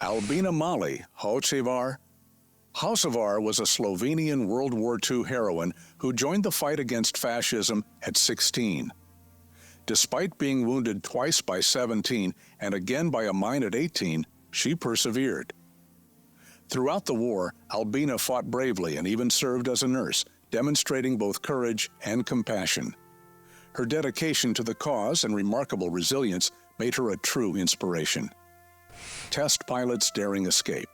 Albina Mali, Hocevar. Hocevar was a Slovenian World War II heroine who joined the fight against fascism at 16. Despite being wounded twice by 17 and again by a mine at 18, she persevered. Throughout the war, Albina fought bravely and even served as a nurse, demonstrating both courage and compassion. Her dedication to the cause and remarkable resilience made her a true inspiration. Test pilot's daring escape.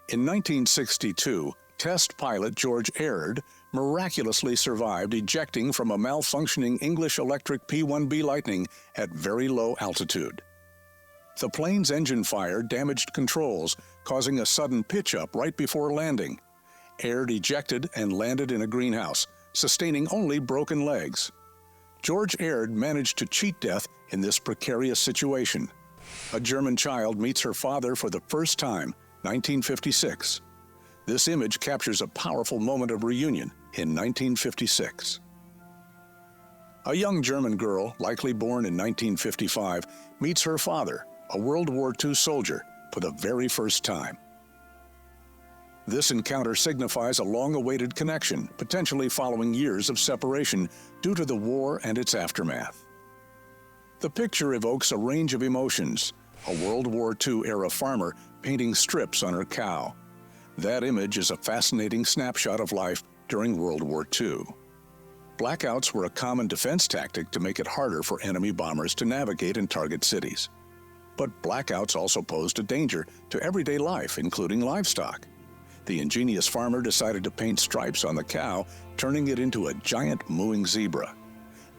In 1962, test pilot George Aird miraculously survived ejecting from a malfunctioning English Electric P-1B Lightning at very low altitude. The plane's engine fire damaged controls, causing a sudden pitch-up right before landing. Aird ejected and landed in a greenhouse, sustaining only broken legs. George Aird managed to cheat death in this precarious situation. A German child meets her father for the first time, 1956. This image captures a powerful moment of reunion in 1956. A young German girl, likely born in 1955, meets her father, a World War II soldier, for the very first time. This encounter signifies a long-awaited connection, potentially following years of separation due to the war and its aftermath. The picture evokes a range of emotions, a World War II-era farmer painting strips on her cow. That image is a fascinating snapshot of life during World War II. Blackouts were a common defense tactic to make it harder for enemy bombers to navigate and target cities. But blackouts also posed a danger to everyday life, including livestock. The ingenious farmer decided to paint stripes on the cow, turning it into a giant mooing zebra.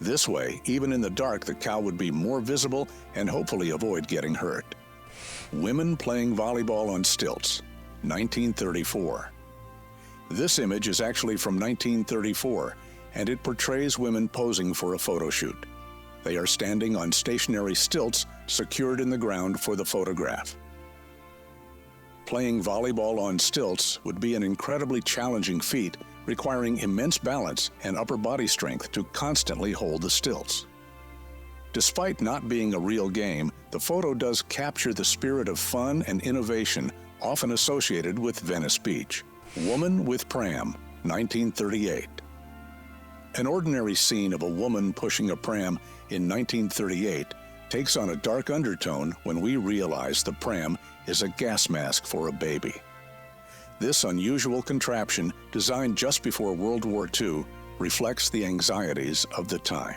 This way, even in the dark, the cow would be more visible and hopefully avoid getting hurt. Women playing volleyball on stilts, 1934. This image is actually from 1934, and it portrays women posing for a photo shoot. They are standing on stationary stilts secured in the ground for the photograph. Playing volleyball on stilts would be an incredibly challenging feat, requiring immense balance and upper body strength to constantly hold the stilts. Despite not being a real game, the photo does capture the spirit of fun and innovation often associated with Venice Beach. Woman with pram, 1938. An ordinary scene of a woman pushing a pram in 1938 takes on a dark undertone when we realize the pram is a gas mask for a baby. This unusual contraption, designed just before World War II, reflects the anxieties of the time.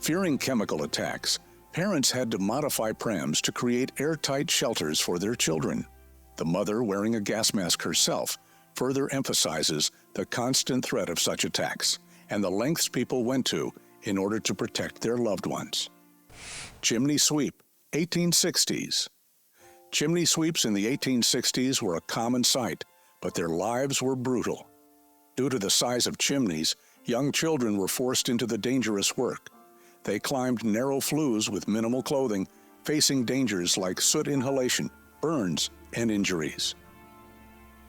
Fearing chemical attacks, parents had to modify prams to create airtight shelters for their children. The mother, wearing a gas mask herself, further emphasizes the constant threat of such attacks and the lengths people went to in order to protect their loved ones. Chimney sweep, 1860s. Chimney sweeps in the 1860s were a common sight, but their lives were brutal. Due to the size of chimneys, young children were forced into the dangerous work. They climbed narrow flues with minimal clothing, facing dangers like soot inhalation, burns, and injuries.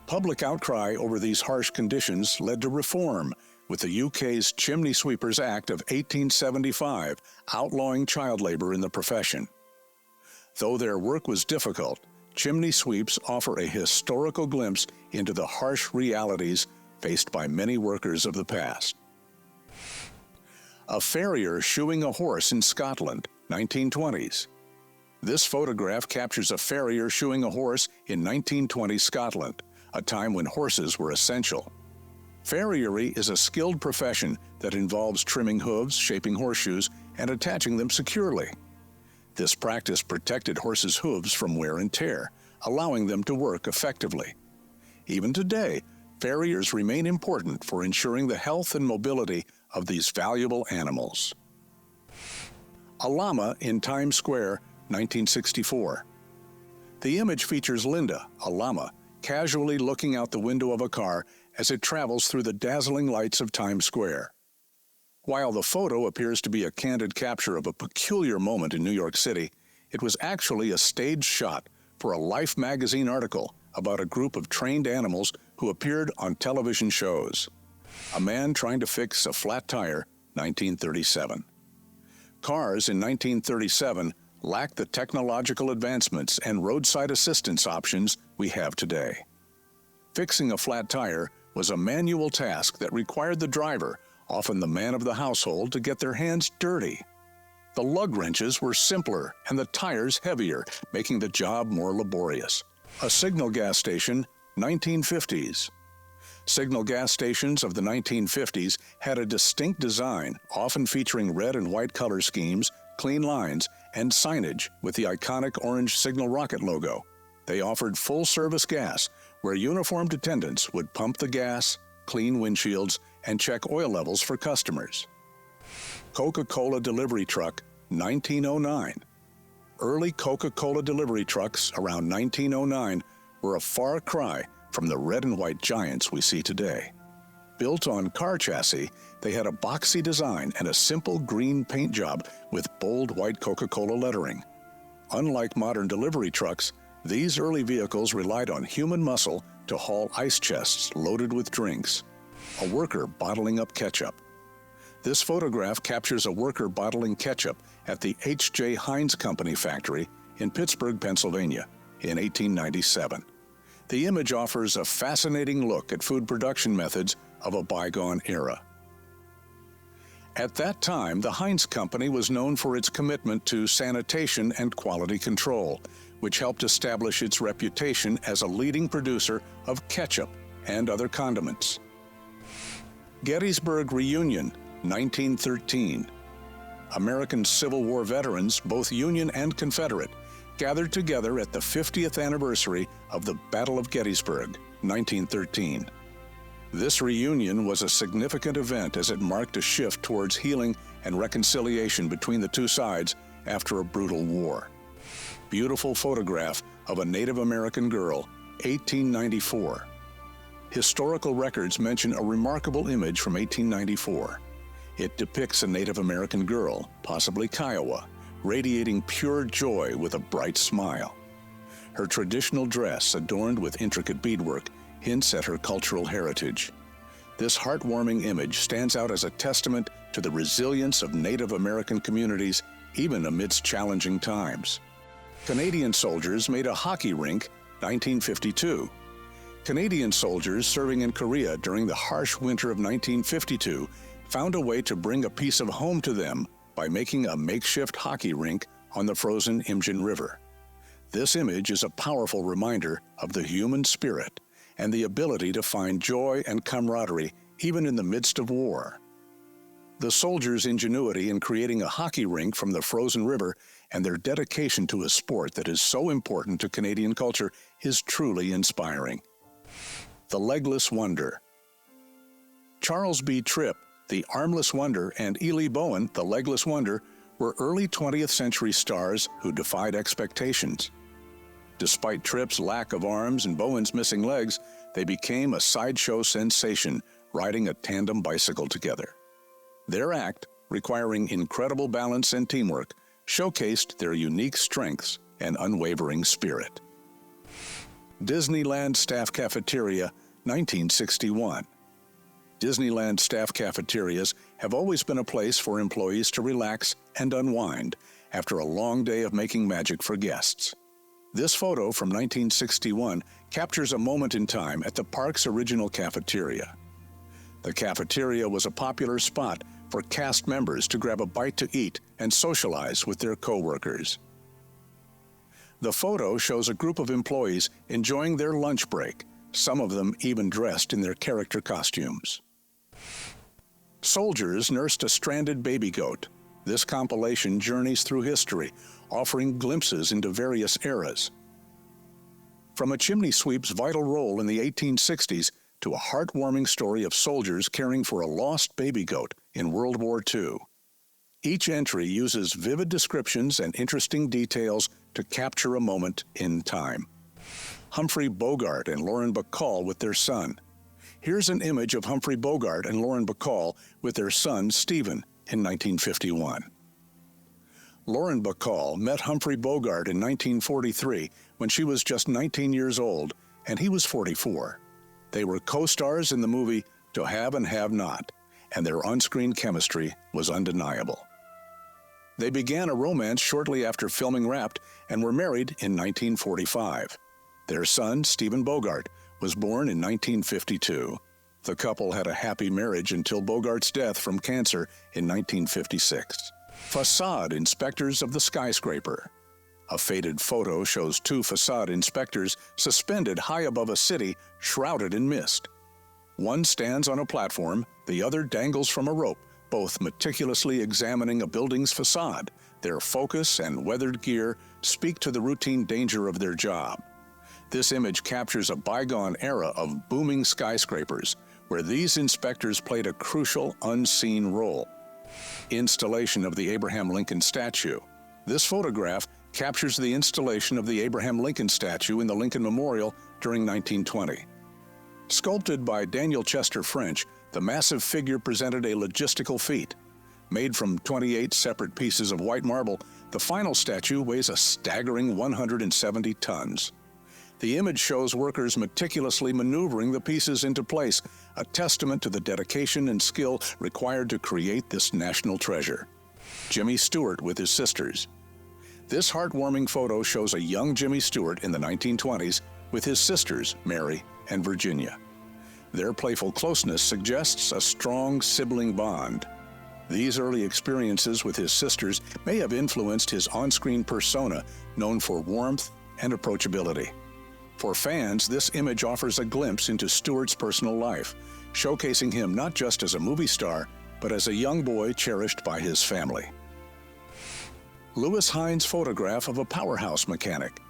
Public outcry over these harsh conditions led to reform, with the UK's Chimney Sweepers Act of 1875 outlawing child labor in the profession. Though their work was difficult, chimney sweeps offer a historical glimpse into the harsh realities faced by many workers of the past. A farrier shoeing a horse in Scotland, 1920s. This photograph captures a farrier shoeing a horse in 1920 Scotland, a time when horses were essential. Farriery is a skilled profession that involves trimming hooves, shaping horseshoes, and attaching them securely. This practice protected horses' hooves from wear and tear, allowing them to work effectively. Even today, farriers remain important for ensuring the health and mobility of these valuable animals. A llama in Times Square, 1964. The image features Linda, a llama, casually looking out the window of a car as it travels through the dazzling lights of Times Square. While the photo appears to be a candid capture of a peculiar moment in New York City, it was actually a staged shot for a Life magazine article about a group of trained animals who appeared on television shows. A man trying to fix a flat tire, 1937. Cars in 1937 lacked the technological advancements and roadside assistance options we have today. Fixing a flat tire was a manual task that required the driver, often the man of the household, to get their hands dirty. The lug wrenches were simpler and the tires heavier, making the job more laborious. A signal gas station, 1950s. Signal gas stations of the 1950s had a distinct design, often featuring red and white color schemes, clean lines, and signage with the iconic orange signal rocket logo. They offered full-service gas, where uniformed attendants would pump the gas, clean windshields, and check oil levels for customers. Coca-Cola delivery truck, 1909. Early Coca-Cola delivery trucks around 1909 were a far cry from the red and white giants we see today. Built on car chassis, they had a boxy design and a simple green paint job with bold white Coca-Cola lettering. Unlike modern delivery trucks, these early vehicles relied on human muscle to haul ice chests loaded with drinks. A worker bottling up ketchup. This photograph captures a worker bottling ketchup at the H.J. Heinz Company factory in Pittsburgh, Pennsylvania, in 1897. The image offers a fascinating look at food production methods of a bygone era. At that time, the Heinz Company was known for its commitment to sanitation and quality control, which helped establish its reputation as a leading producer of ketchup and other condiments. Gettysburg Reunion, 1913. American Civil War veterans, both Union and Confederate, gathered together at the 50th anniversary of the Battle of Gettysburg, 1913. This reunion was a significant event as it marked a shift towards healing and reconciliation between the two sides after a brutal war. Beautiful photograph of a Native American girl, 1894. Historical records mention a remarkable image from 1894. It depicts a Native American girl, possibly Kiowa, radiating pure joy with a bright smile. Her traditional dress, adorned with intricate beadwork, hints at her cultural heritage. This heartwarming image stands out as a testament to the resilience of Native American communities, even amidst challenging times. Canadian soldiers made a hockey rink, 1952. Canadian soldiers serving in Korea during the harsh winter of 1952 found a way to bring a piece of home to them by making a makeshift hockey rink on the frozen Imjin River. This image is a powerful reminder of the human spirit and the ability to find joy and camaraderie even in the midst of war. The soldiers' ingenuity in creating a hockey rink from the frozen river and their dedication to a sport that is so important to Canadian culture is truly inspiring. The Legless Wonder. Charles B. Tripp, the Armless Wonder, and Ely Bowen, the Legless Wonder, were early 20th century stars who defied expectations. Despite Tripp's lack of arms and Bowen's missing legs, they became a sideshow sensation, riding a tandem bicycle together. Their act, requiring incredible balance and teamwork, showcased their unique strengths and unwavering spirit. Disneyland Staff Cafeteria, 1961. Disneyland staff cafeterias have always been a place for employees to relax and unwind after a long day of making magic for guests. This photo from 1961 captures a moment in time at the park's original cafeteria. The cafeteria was a popular spot for cast members to grab a bite to eat and socialize with their co-workers. The photo shows a group of employees enjoying their lunch break, some of them even dressed in their character costumes. Soldiers nursed a stranded baby goat. This compilation journeys through history, offering glimpses into various eras. From a chimney sweep's vital role in the 1860s to a heartwarming story of soldiers caring for a lost baby goat in World War II. Each entry uses vivid descriptions and interesting details to capture a moment in time. Humphrey Bogart and Lauren Bacall with their son. Here's an image of Humphrey Bogart and Lauren Bacall with their son, Stephen, in 1951. Lauren Bacall met Humphrey Bogart in 1943 when she was just 19 years old, and he was 44. They were co-stars in the movie To Have and Have Not, and their on-screen chemistry was undeniable. They began a romance shortly after filming Wrapped and were married in 1945. Their son, Stephen Bogart, was born in 1952. The couple had a happy marriage until Bogart's death from cancer in 1956. Facade inspectors of the skyscraper. A faded photo shows two facade inspectors suspended high above a city shrouded in mist. One stands on a platform, the other dangles from a rope, both meticulously examining a building's facade. Their focus and weathered gear speak to the routine danger of their job. This image captures a bygone era of booming skyscrapers, where these inspectors played a crucial, unseen role. Installation of the Abraham Lincoln statue. This photograph captures the installation of the Abraham Lincoln statue in the Lincoln Memorial during 1920. Sculpted by Daniel Chester French, the massive figure presented a logistical feat. Made from 28 separate pieces of white marble, the final statue weighs a staggering 170 tons. The image shows workers meticulously maneuvering the pieces into place, a testament to the dedication and skill required to create this national treasure. Jimmy Stewart with his sisters. This heartwarming photo shows a young Jimmy Stewart in the 1920s with his sisters, Mary and Virginia. Their playful closeness suggests a strong sibling bond. These early experiences with his sisters may have influenced his on-screen persona, known for warmth and approachability. For fans, this image offers a glimpse into Stewart's personal life, showcasing him not just as a movie star, but as a young boy cherished by his family. Lewis Hines' photograph of a powerhouse mechanic.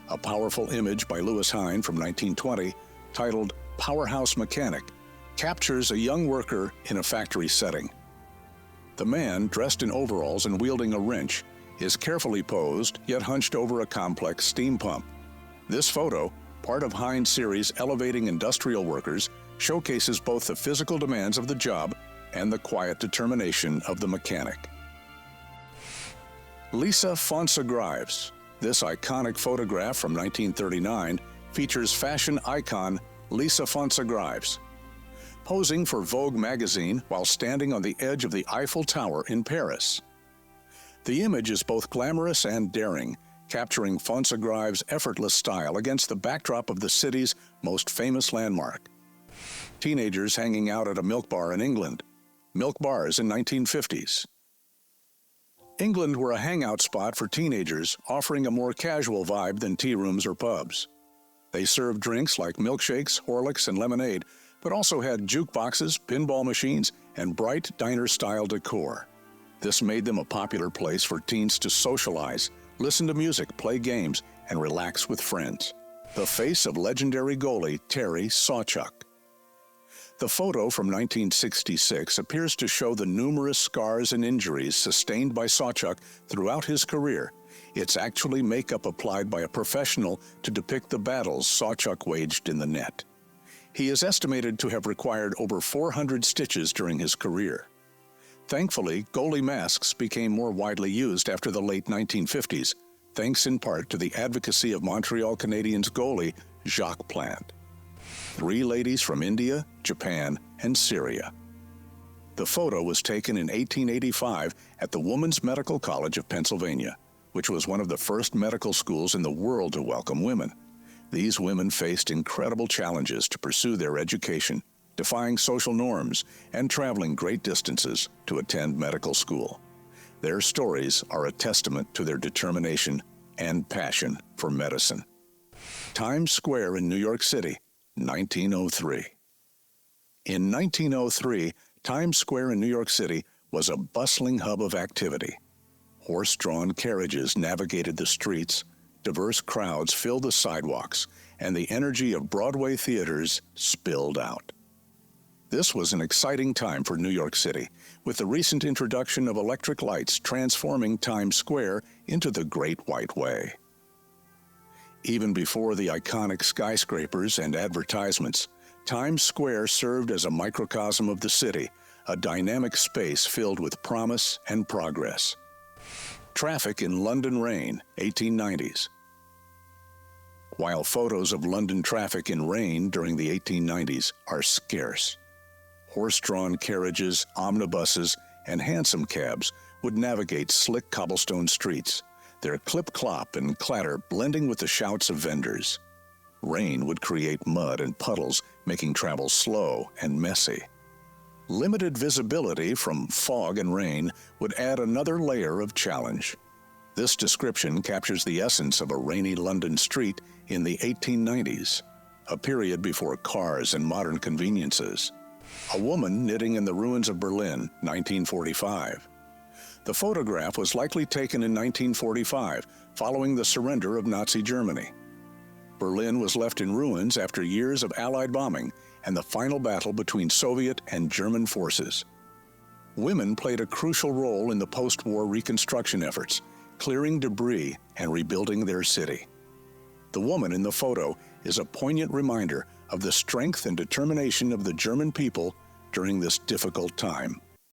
A powerful image by Lewis Hine from 1920, titled Powerhouse Mechanic, captures a young worker in a factory setting. The man, dressed in overalls and wielding a wrench, is carefully posed, yet hunched over a complex steam pump. This photo, part of Hine's series Elevating Industrial Workers, showcases both the physical demands of the job and the quiet determination of the mechanic. Lisa Fonsa-Grives. This iconic photograph from 1939 features fashion icon Lisa Fonsa-Grives, posing for Vogue magazine while standing on the edge of the Eiffel Tower in Paris. The image is both glamorous and daring, capturing Fonsa-Grives' effortless style against the backdrop of the city's most famous landmark. Teenagers hanging out at a milk bar in England. Milk bars in 1950s. England were a hangout spot for teenagers, offering a more casual vibe than tea rooms or pubs. They served drinks like milkshakes, Horlicks, and lemonade, but also had jukeboxes, pinball machines, and bright diner-style decor. This made them a popular place for teens to socialize, listen to music, play games, and relax with friends. The face of legendary goalie Terry Sawchuk. The photo from 1966 appears to show the numerous scars and injuries sustained by Sawchuk throughout his career. It's actually makeup applied by a professional to depict the battles Sawchuk waged in the net. He is estimated to have required over 400 stitches during his career. Thankfully, goalie masks became more widely used after the late 1950s, thanks in part to the advocacy of Montreal Canadiens goalie Jacques Plante. 3 ladies from India, Japan, and Syria. The photo was taken in 1885 at the Women's Medical College of Pennsylvania, which was one of the first medical schools in the world to welcome women. These women faced incredible challenges to pursue their education, defying social norms and traveling great distances to attend medical school. Their stories are a testament to their determination and passion for medicine. Times Square in New York City, 1903. In 1903, Times Square in New York City was a bustling hub of activity. Horse-drawn carriages navigated the streets, diverse crowds filled the sidewalks, and the energy of Broadway theaters spilled out. This was an exciting time for New York City, with the recent introduction of electric lights transforming Times Square into the Great White Way. Even before the iconic skyscrapers and advertisements, Times Square served as a microcosm of the city, a dynamic space filled with promise and progress. Traffic in London rain, 1890s. While photos of London traffic in rain during the 1890s are scarce, horse-drawn carriages, omnibuses, and hansom cabs would navigate slick cobblestone streets, their clip-clop and clatter blending with the shouts of vendors. Rain would create mud and puddles, making travel slow and messy. Limited visibility from fog and rain would add another layer of challenge. This description captures the essence of a rainy London street in the 1890s, a period before cars and modern conveniences. A woman knitting in the ruins of Berlin, 1945. The photograph was likely taken in 1945, following the surrender of Nazi Germany. Berlin was left in ruins after years of Allied bombing and the final battle between Soviet and German forces. Women played a crucial role in the post-war reconstruction efforts, clearing debris and rebuilding their city. The woman in the photo is a poignant reminder of the strength and determination of the German people during this difficult time.